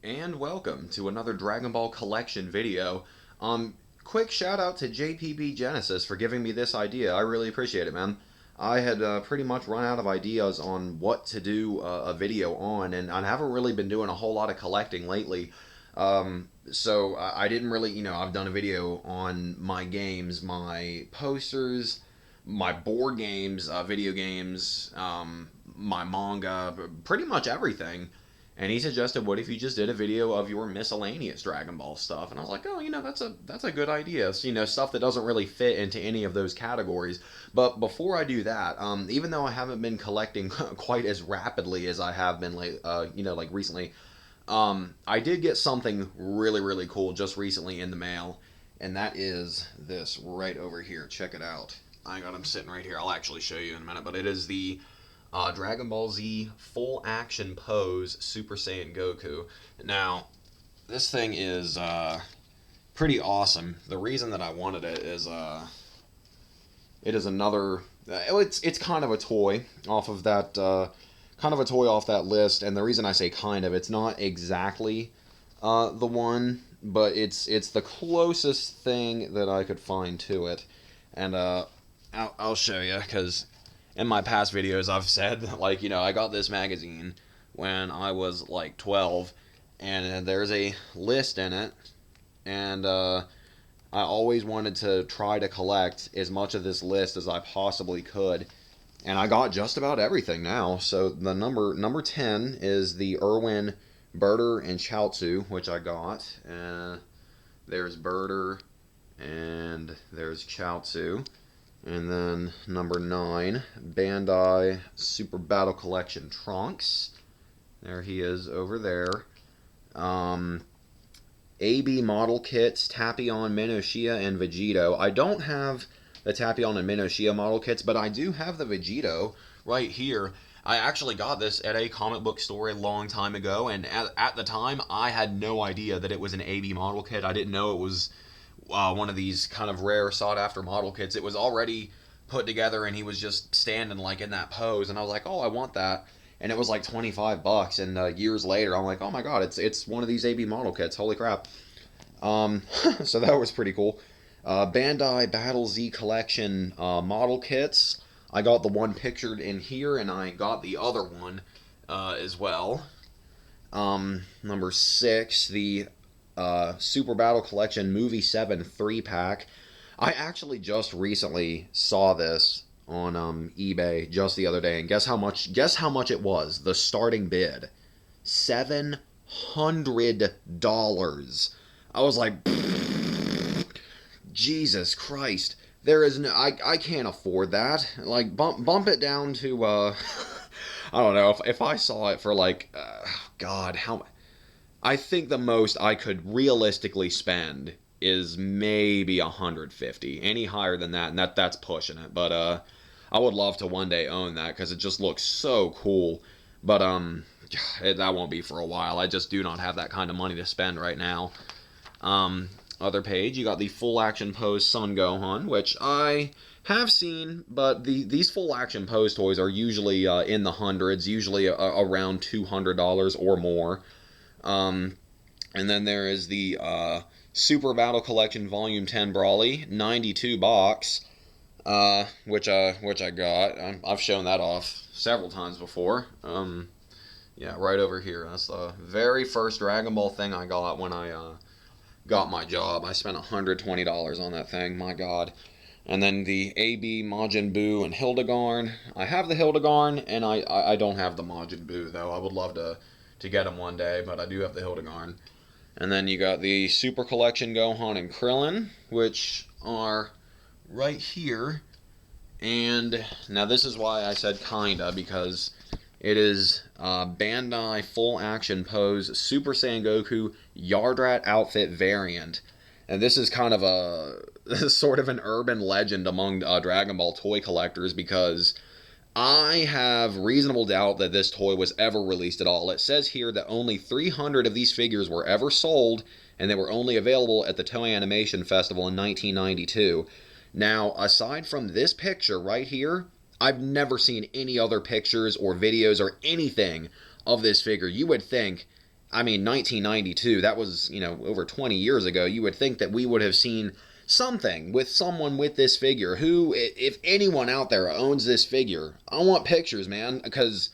And welcome to another Dragon Ball collection video. Quick shout out to jpbgenesis for giving me this idea. I really appreciate it, man. I had pretty much run out of ideas on what to do a video on, and I haven't really been doing a whole lot of collecting lately. So I didn't really, I've done a video on my games, my posters, my board games, video games, my manga, pretty much everything. And he suggested, what if you just did a video of your miscellaneous Dragon Ball stuff? And I was like, oh, that's a good idea. So, stuff that doesn't really fit into any of those categories. But before I do that, even though I haven't been collecting quite as rapidly as I have been, like recently, I did get something really, really cool just recently in the mail, and that is this right over here. Check it out. I got him sitting right here. I'll actually show you in a minute, but it is the Dragon Ball Z Full Action Pose Super Saiyan Goku. Now, this thing is pretty awesome. The reason that I wanted it is it is another. It's kind of a toy off of that. Kind of a toy off that list, and the reason I say kind of, it's not exactly the one, but it's the closest thing that I could find to it, and I'll show you, because in my past videos I've said that, I got this magazine when I was like 12, and there's a list in it, and I always wanted to try to collect as much of this list as I possibly could, and I got just about everything now. So the number 10 is the Irwin Birder and Chaozu, which I got, and there's Birder and there's Chaozu. And then number 9, Bandai Super Battle Collection Trunks. There he is over there. AB model kits, Tapion, Minoshia, and Vegito. I don't have the Tapion and Minoshia model kits, but I do have the Vegito right here. I actually got this at a comic book store a long time ago, and at the time, I had no idea that it was an AB model kit. I didn't know it was one of these kind of rare sought-after model kits. It was already put together, and he was just standing in that pose, and I was like, oh, I want that. And it was like $25, and years later, I'm like, oh my god, it's one of these AB model kits. Holy crap! So that was pretty cool. Bandai Battle Z Collection model kits. I got the one pictured in here, and I got the other one as well. Number 6, the Super Battle Collection Movie 7 3-pack. I actually just recently saw this on eBay just the other day, and guess how much it was? The starting bid, $700. I was like, Jesus Christ, there is no, I can't afford that. Like, bump it down to I don't know, if I saw it for God, how, I think the most I could realistically spend is maybe 150. Any higher than that, and that's pushing it. But I would love to one day own that, because it just looks so cool. But that won't be for a while. I just do not have that kind of money to spend right now. Other page, you got the Full Action Pose Son Gohan, which I have seen, but these Full Action Pose toys are usually in the hundreds, usually around $200 or more. And then there is the Super Battle Collection Volume 10 Brawly, 92 box, which I got. I've shown that off several times before. Yeah, right over here. That's the very first Dragon Ball thing I got when I got my job. I spent $120 on that thing. My God. And then the AB Majin Buu and Hildegarn. I have the Hildegarn, and I don't have the Majin Buu, though. I would love to get him one day, but I do have the Hildegarn. And then you got the Super Collection Gohan and Krillin, which are right here. And now this is why I said kinda, because it is Bandai Full Action Pose Super Saiyan Goku Yardrat outfit variant. And this is kind of sort of an urban legend among Dragon Ball toy collectors, because I have reasonable doubt that this toy was ever released at all. It says here that only 300 of these figures were ever sold, and they were only available at the Toei Animation Festival in 1992. Now, aside from this picture right here, I've never seen any other pictures or videos or anything of this figure. You would think I mean, 1992, that was, over 20 years ago. You would think that we would have seen something with someone with this figure. Who, if anyone out there owns this figure, I want pictures, man, because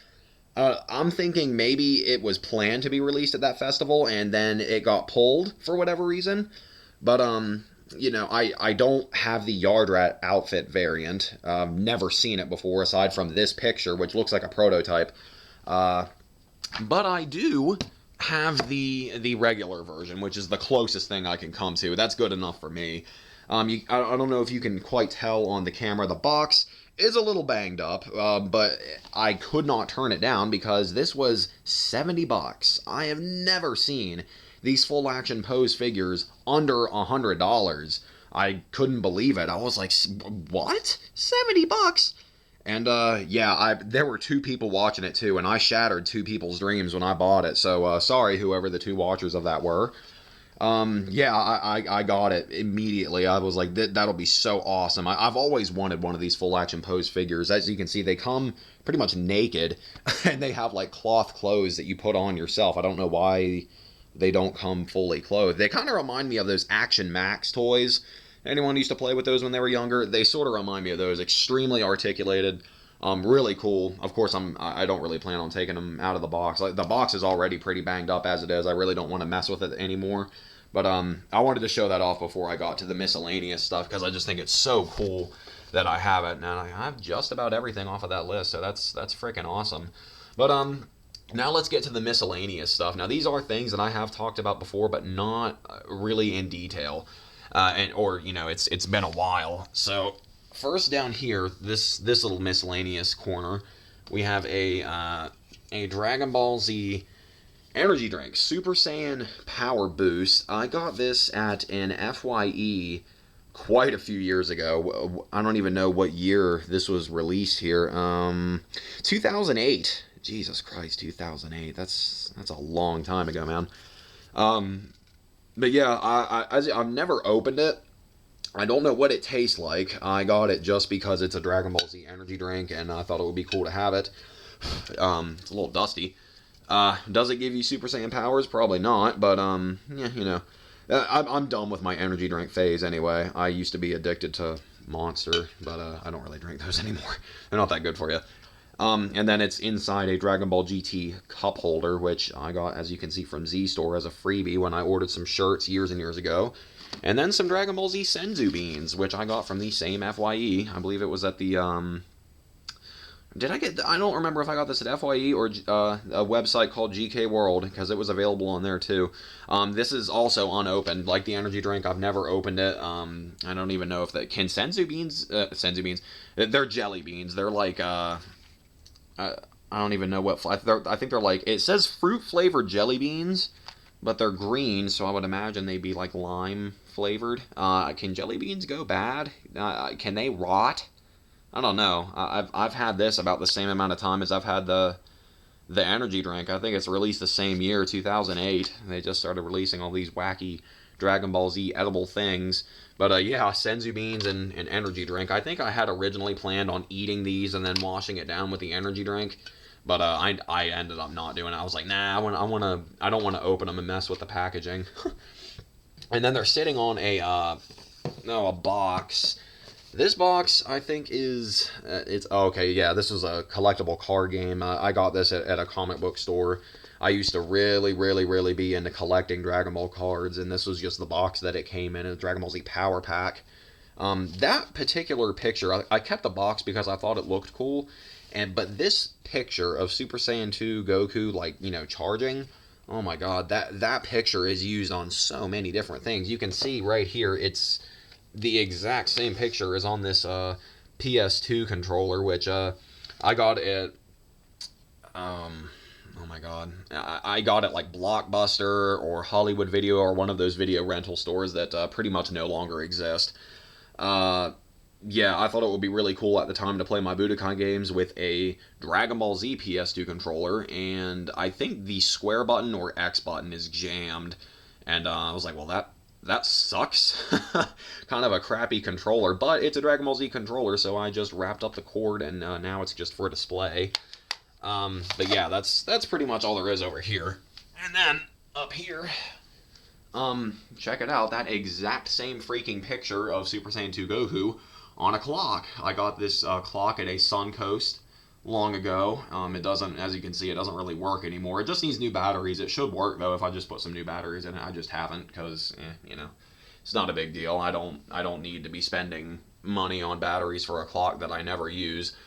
I'm thinking maybe it was planned to be released at that festival and then it got pulled for whatever reason. But, I don't have the Yard Rat outfit variant. Never seen it before aside from this picture, which looks like a prototype. But I do have the regular version, which is the closest thing I can come to. That's good enough for me. I don't know if you can quite tell on the camera. The box is a little banged up, but I could not turn it down because this was $70. I have never seen these full action pose figures under $100. I couldn't believe it. I was like, what? $70? And there were two people watching it too, and I shattered two people's dreams when I bought it. So sorry, whoever the two watchers of that were. I got it immediately. I was like, that'll be so awesome. I've always wanted one of these full action pose figures. As you can see, they come pretty much naked, and they have like cloth clothes that you put on yourself. I don't know why they don't come fully clothed. They kind of remind me of those Action Max toys. Anyone used to play with those when they were younger? They sort of remind me of those. Extremely articulated, really cool. Of course, I don't really plan on taking them out of the box. Like, the box is already pretty banged up as it is. I really don't want to mess with it anymore. But I wanted to show that off before I got to the miscellaneous stuff because I just think it's so cool that I have it, and I have just about everything off of that list. So that's freaking awesome. But now let's get to the miscellaneous stuff. Now these are things that I have talked about before, but not really in detail. It's been a while. So first down here, this little miscellaneous corner, we have a Dragon Ball Z energy drink, Super Saiyan Power Boost. I got this at an FYE quite a few years ago. I don't even know what year this was released here. 2008. Jesus Christ, 2008. That's a long time ago, man. But yeah, I've never opened it. I don't know what it tastes like. I got it just because it's a Dragon Ball Z energy drink, and I thought it would be cool to have it. It's a little dusty. Does it give you Super Saiyan powers? Probably not, but yeah, I'm done with my energy drink phase anyway. I used to be addicted to Monster, but I don't really drink those anymore. They're not that good for you. And then it's inside a Dragon Ball GT cup holder, which I got, as you can see, from Z-Store as a freebie when I ordered some shirts years and years ago. And then some Dragon Ball Z Senzu beans, which I got from the same FYE. I believe it was at the, I don't remember if I got this at FYE or a website called GK World, because it was available on there too. This is also unopened, like the energy drink. I've never opened it. I don't even know if can Senzu beans, they're jelly beans. They're like, I don't even know what I think they're like, it says fruit flavored jelly beans, but they're green, so I would imagine they'd be like lime flavored. Can jelly beans go bad? Can they rot? I don't know. I've had this about the same amount of time as I've had the energy drink. I think it's released the same year, 2008. They just started releasing all these wacky Dragon Ball Z edible things. But yeah, Senzu beans and energy drink. I think I had originally planned on eating these and then washing it down with the energy drink. But I ended up not doing it. I was like, nah, I don't want to open them and mess with the packaging. And then they're sitting on a box. This box, I think, is okay. Yeah, this is a collectible card game. I got this at a comic book store. I used to really, really, really be into collecting Dragon Ball cards, and this was just the box that it came in, a Dragon Ball Z Power Pack. That particular picture, I kept the box because I thought it looked cool, but this picture of Super Saiyan 2 Goku, charging, oh my god, that picture is used on so many different things. You can see right here, it's the exact same picture as on this PS2 controller, which I got at oh my god, I got it like Blockbuster or Hollywood Video or one of those video rental stores that pretty much no longer exist. Yeah, I thought it would be really cool at the time to play my Budokan games with a Dragon Ball Z PS2 controller, and I think the square button or X button is jammed, and I was like, well, that sucks. Kind of a crappy controller, but it's a Dragon Ball Z controller, so I just wrapped up the cord, and now it's just for display. But yeah, that's pretty much all there is over here. And then, up here, check it out, that exact same freaking picture of Super Saiyan 2 Goku on a clock. I got this clock at a Suncoast long ago. It doesn't, as you can see, it doesn't really work anymore. It just needs new batteries. It should work, though, if I just put some new batteries in it. I just haven't, because, you know, it's not a big deal. I don't need to be spending money on batteries for a clock that I never use.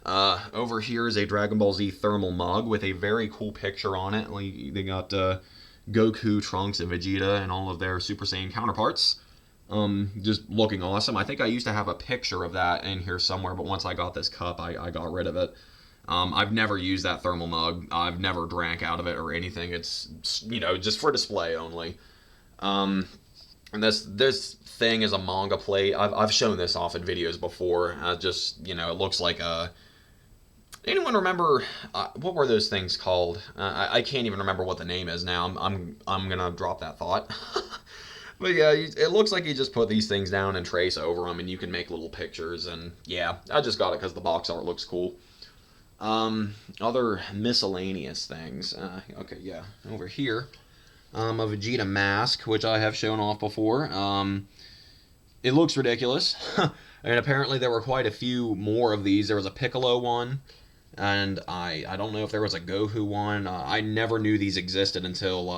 Over here is a Dragon Ball Z thermal mug with a very cool picture on it. Like, they got Goku, Trunks, and Vegeta and all of their Super Saiyan counterparts. Just looking awesome. I think I used to have a picture of that in here somewhere, but once I got this cup, I got rid of it. I've never used that thermal mug. I've never drank out of it or anything. It's, you know, just for display only. And this thing is a manga plate. I've shown this off in videos before. Just, you know, it looks like a... Anyone remember what were those things called? I can't even remember what the name is now. I'm gonna drop that thought. But yeah, it looks like you just put these things down and trace over them, and you can make little pictures. And yeah, I just got it because the box art looks cool. Other miscellaneous things. Okay, yeah, over here, a Vegeta mask, which I have shown off before. It looks ridiculous. And apparently there were quite a few more of these. There was a Piccolo one. And I don't know if there was a Goku one. I never knew these existed until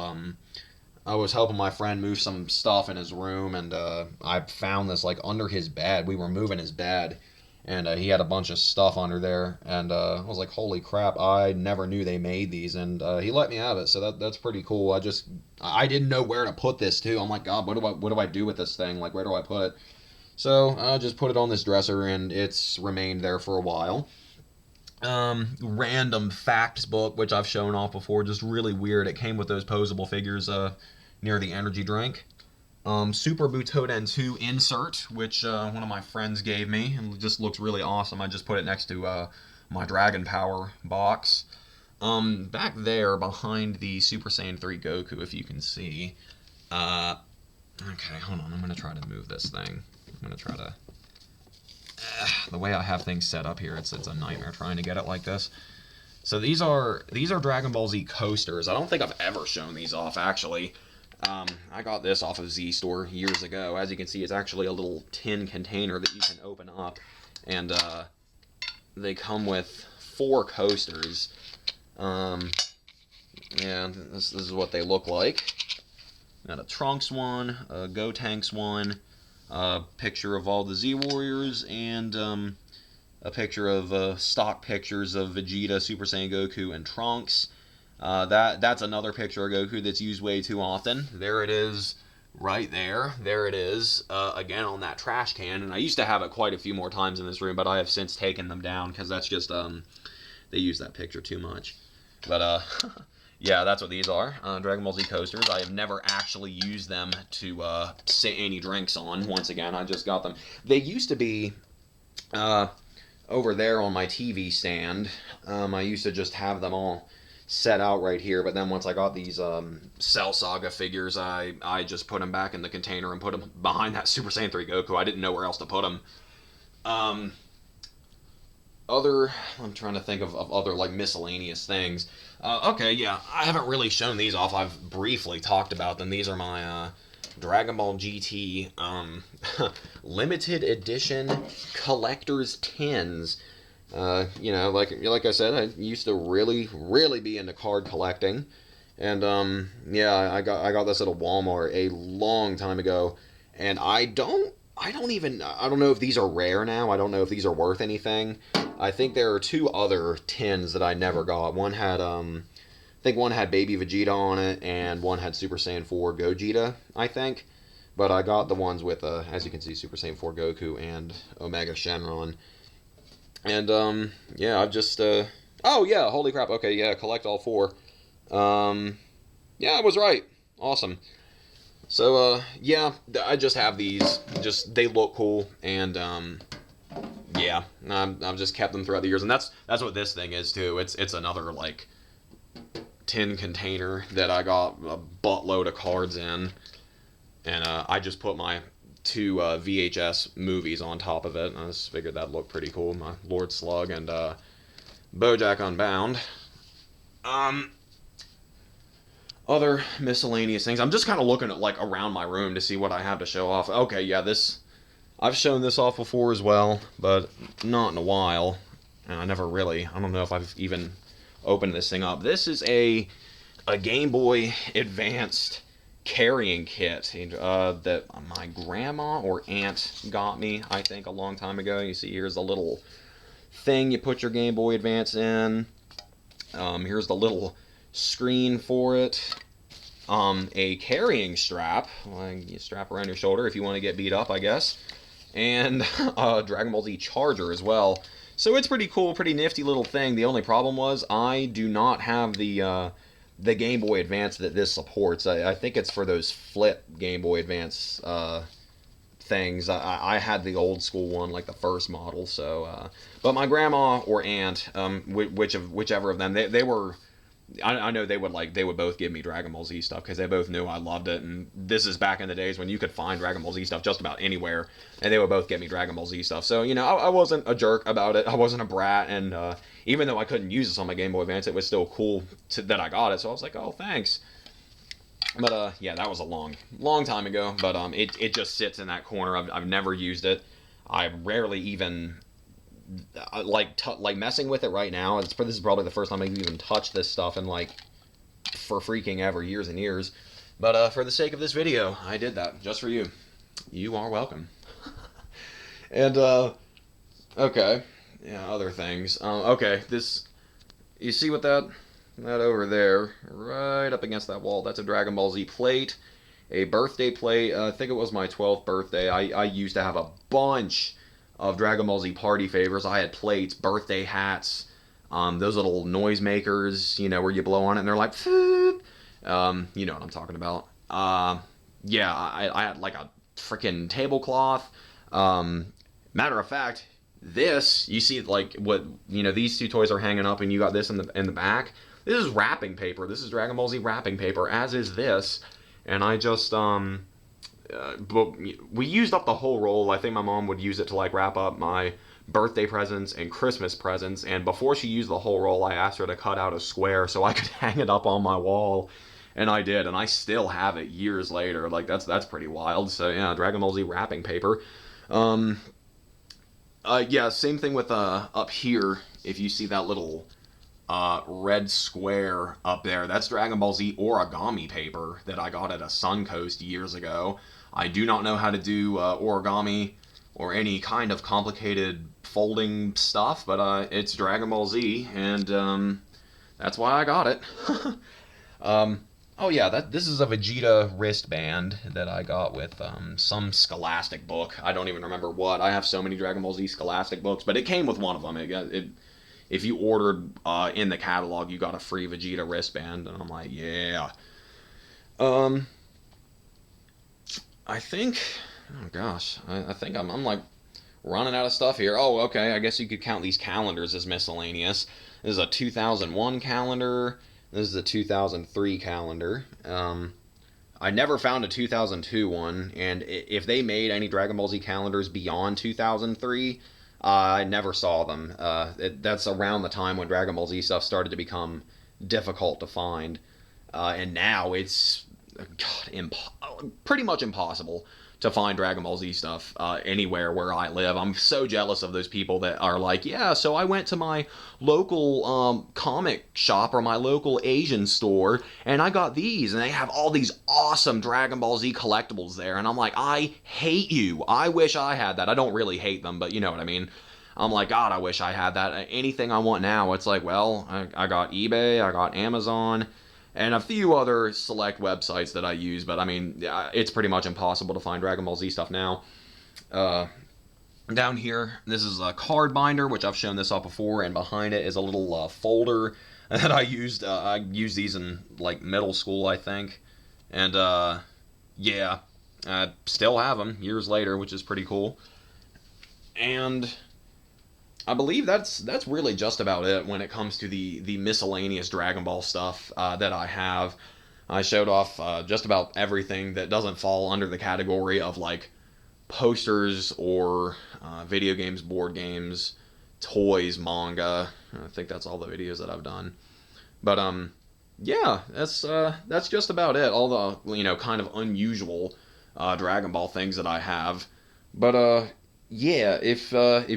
I was helping my friend move some stuff in his room, and I found this like under his bed. We were moving his bed, and he had a bunch of stuff under there, and I was like, holy crap, I never knew they made these, and he let me have it, so that's pretty cool. I didn't know where to put this too. I'm like, God, what do I do with this thing? Like, where do I put it? So I just put it on this dresser, and it's remained there for a while. Random facts book, which I've shown off before, just really weird. It came with those posable figures near the energy drink. Super Butoden 2 insert, which one of my friends gave me, and it just looks really awesome. I just put it next to my Dragon Power box. Back there, behind the Super Saiyan 3 Goku, if you can see. Okay, hold on, I'm going to try to move this thing. I'm going to try to... the way I have things set up here, it's a nightmare trying to get it like this. So these are Dragon Ball Z coasters. I don't think I've ever shown these off, actually. I got this off of Z Store years ago. As you can see, it's actually a little tin container that you can open up, and they come with 4 coasters. Yeah, this is what they look like. Got a Trunks one, a Gotenks one, a picture of all the Z Warriors, and a picture of stock pictures of Vegeta, Super Saiyan Goku, and Trunks. That's another picture of Goku that's used way too often. There it is, right there. There it is, again on that trash can. And I used to have it quite a few more times in this room, but I have since taken them down because that's just they use that picture too much. But yeah, that's what these are. Dragon Ball Z coasters. I have never actually used them to sit any drinks on. Once again, I just got them. They used to be over there on my TV stand. I used to just have them all set out right here, but then once I got these Cell Saga figures, I just put them back in the container and put them behind that Super Saiyan 3 Goku. I didn't know where else to put them. I'm trying to think of other like miscellaneous things. Okay, yeah, I haven't really shown these off. I've briefly talked about them. These are my Dragon Ball GT limited edition collector's tins. You know, like I said, I used to really be into card collecting, and yeah, I got this at a Walmart a long time ago, and I don't know if these are rare now. I don't know if these are worth anything. I think there are 2 other tins that I never got. One had I think one had Baby Vegeta on it, and one had Super Saiyan 4 Gogeta, I think. But I got the ones with as you can see, Super Saiyan 4 Goku and Omega Shenron. And, yeah, I've just, oh, yeah, holy crap, okay, yeah, collect all 4. Yeah, I was right. Awesome. So, yeah, I just have these, they look cool, and, yeah, I've just kept them throughout the years, and that's what this thing is, too. It's another, like, tin container that I got a buttload of cards in, and, I just put my 2 VHS movies on top of it. I just figured that looked pretty cool. My Lord Slug and BoJack Unbound. Other miscellaneous things. I'm just kind of looking at like around my room to see what I have to show off. Okay, yeah, this I've shown this off before as well, but not in a while. And I don't know if I've even opened this thing up. This is a Game Boy Advanced carrying kit that my grandma or aunt got me, I think, a long time ago. You see, here's a little thing you put your Game Boy Advance in. Here's the little screen for it. A carrying strap, like you strap around your shoulder if you want to get beat up, I guess. And a Dragon Ball Z charger as well. So it's pretty cool, pretty nifty little thing. The only problem was I do not have the Game Boy Advance that this supports. I think it's for those flip Game Boy Advance things. I had the old school one, like the first model. So, but my grandma or aunt, whichever of them, they were. I know they would both give me Dragon Ball Z stuff because they both knew I loved it, and this is back in the days when you could find Dragon Ball Z stuff just about anywhere, and they would both give me Dragon Ball Z stuff. So I wasn't a jerk about it. I wasn't a brat, and even though I couldn't use this on my Game Boy Advance, it was still cool that I got it. So I was like, oh, thanks. But yeah, that was a long time ago. But it just sits in that corner. I've never used it. I rarely even like messing with it right now. This is probably the first time I've even touched this stuff in like for freaking ever, years and years. But for the sake of this video, I did that just for you. You are welcome. And okay, yeah, other things. Okay, this you see what that over there, right up against that wall. That's a Dragon Ball Z plate, a birthday plate. I think it was my 12th birthday. I used to have a bunch of Dragon Ball Z party favors. I had plates, birthday hats, those little noise makers, where you blow on it and they're like, you know what I'm talking about. Yeah, I had like a freaking tablecloth. Matter of fact, this, you see like what, these two toys are hanging up and you got this in the back. This is wrapping paper. This is Dragon Ball Z wrapping paper, as is this. And I just, but we used up the whole roll. I think my mom would use it to like wrap up my birthday presents and Christmas presents. And before she used the whole roll, I asked her to cut out a square so I could hang it up on my wall. And I did, and I still have it years later. Like that's pretty wild. So yeah, Dragon Ball Z wrapping paper. Yeah, same thing with up here. If you see that little red square up there, that's Dragon Ball Z origami paper that I got at a Suncoast years ago. I do not know how to do origami or any kind of complicated folding stuff, but it's Dragon Ball Z, and that's why I got it. Oh yeah, this is a Vegeta wristband that I got with some Scholastic book. I don't even remember what. I have so many Dragon Ball Z Scholastic books, but it came with one of them. If you ordered in the catalog, you got a free Vegeta wristband, and I'm like, yeah. I think, oh gosh, I think I'm like running out of stuff here. Oh, okay, I guess you could count these calendars as miscellaneous. This is a 2001 calendar. This is a 2003 calendar. I never found a 2002 one, and if they made any Dragon Ball Z calendars beyond 2003, I never saw them. That's around the time when Dragon Ball Z stuff started to become difficult to find, and now it's pretty much impossible to find Dragon Ball Z stuff anywhere where I live. I'm so jealous of those people that are like, yeah, so I went to my local comic shop or my local Asian store and I got these, and they have all these awesome Dragon Ball Z collectibles there, and I'm like, I hate you. I wish I had that. I don't really hate them, but you know what I mean. I'm like, God, I wish I had that. Anything I want now, it's like, well, I got eBay, I got Amazon, and a few other select websites that I use, but I mean, it's pretty much impossible to find Dragon Ball Z stuff now. Down here, this is a card binder, which I've shown this off before, and behind it is a little folder that I used. I used these in like middle school, I think, and yeah, I still have them years later, which is pretty cool. And I believe that's really just about it when it comes to the miscellaneous Dragon Ball stuff that I have. I showed off just about everything that doesn't fall under the category of like posters or video games, board games, toys, manga. I think that's all the videos that I've done. But yeah, that's just about it. All the kind of unusual Dragon Ball things that I have. But yeah, if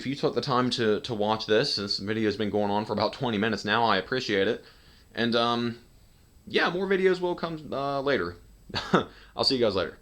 you took the time to watch this video's been going on for about 20 minutes now, I appreciate it. And yeah, more videos will come later. I'll see you guys later.